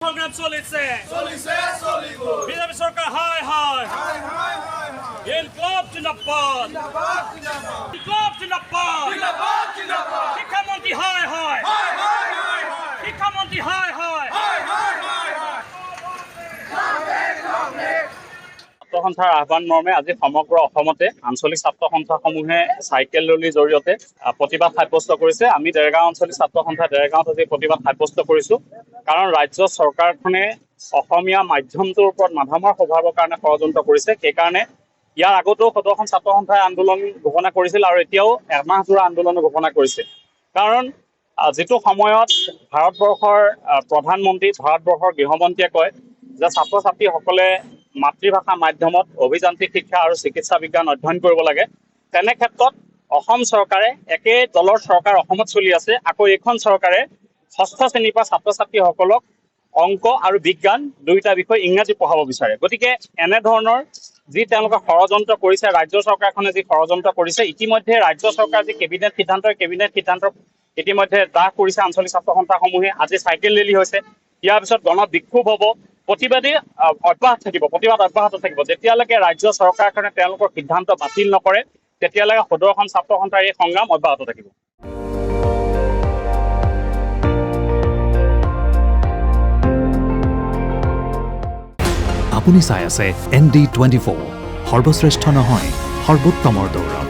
সংগ্রাম চলিছে বিজেপি সরকার হায় হায় ইনকলাব জিন্দাবাদ ইনকলাব জিন্দাবাদ শিক্ষামন্ত্রী হায় হায় শিক্ষামন্ত্রী হায় হায় ছাত্ৰ সন্থাৰ আহ্বান মৰ্মে আজি সমগ্ৰ অসমতে আঞ্চলিক ছাত্ৰ সন্থাসমূহে চাইকেল ৰেলীৰ জৰিয়তে প্ৰতিবাদ সাব্যস্ত কৰিছে। আমি দেৰগাঁও আঞ্চলিক ছাত্ৰ সন্থা দেৰগাঁৱত আজি প্ৰতিবাদ সাব্যস্ত কৰিছো। কাৰণ ৰাজ্য চৰকাৰখনে অসমীয়া মাধ্যমটোৰ ওপৰত মাধমাৰ সভাবৰ কাৰণে ষড়যন্ত্ৰ কৰিছে। সেইকাৰণে ইয়াৰ আগতেও সদৌ ছাত্ৰ সন্থাই আন্দোলন ঘোষণা কৰিছিল আৰু এতিয়াও এমাহজোৰা আন্দোলন ঘোষণা কৰিছে। কাৰণ যিটো সময়ত ভাৰতবৰ্ষৰ প্ৰধানমন্ত্ৰী ভাৰতবৰ্ষৰ গৃহমন্ত্ৰীয়ে কয় যে ছাত্ৰ ছাত্ৰীসকলে মাতৃভাষা মাধ্যমত অভিযান্ত্ৰিক শিক্ষা আৰু চিকিৎসা বিজ্ঞান অধ্যয়ন কৰিব লাগে। তেনে ক্ষেত্ৰত অসম চৰকাৰে একে দলৰ চৰকাৰ অসমত চলি আছে। আকৌ এইখন চৰকাৰে ষষ্ঠ শ্ৰেণীৰ পৰা ছাত্ৰ ছাত্ৰীসকলক অংক আৰু বিজ্ঞান দুয়োটা বিষয় ইংৰাজী পঢ়াব বিচাৰে। গতিকে এনেধৰণৰ যি তেওঁলোকে ষড়যন্ত্ৰ কৰিছে, ৰাজ্য চৰকাৰখনে যি ষড়যন্ত্ৰ কৰিছে, ইতিমধ্যে ৰাজ্য চৰকাৰ যি কেবিনেট সিদ্ধান্ত ইতিমধ্যে দাহ কৰিছে আঞ্চলিক ছাত্ৰ সন্থাসমূহে। আজি চাইকেল ৰেলী হৈছে, ইয়াৰ পিছত গণ বিক্ষোভ হ'ব, প্ৰতিবাদ অব্যাহত থাকিব। যেতিয়ালৈকে ৰাজ্য চৰকাৰখনে তেওঁলোকৰ সিদ্ধান্ত বাতিল নকৰে তেতিয়ালৈকে সদৌখন ছাত্ৰ সন্থাৰ এই সংগ্ৰাম অব্যাহত থাকিব। আপুনি চাই আছে ND24, সৰ্বশ্ৰেষ্ঠ নহয় সৰ্বোত্তমৰ দৌৰ।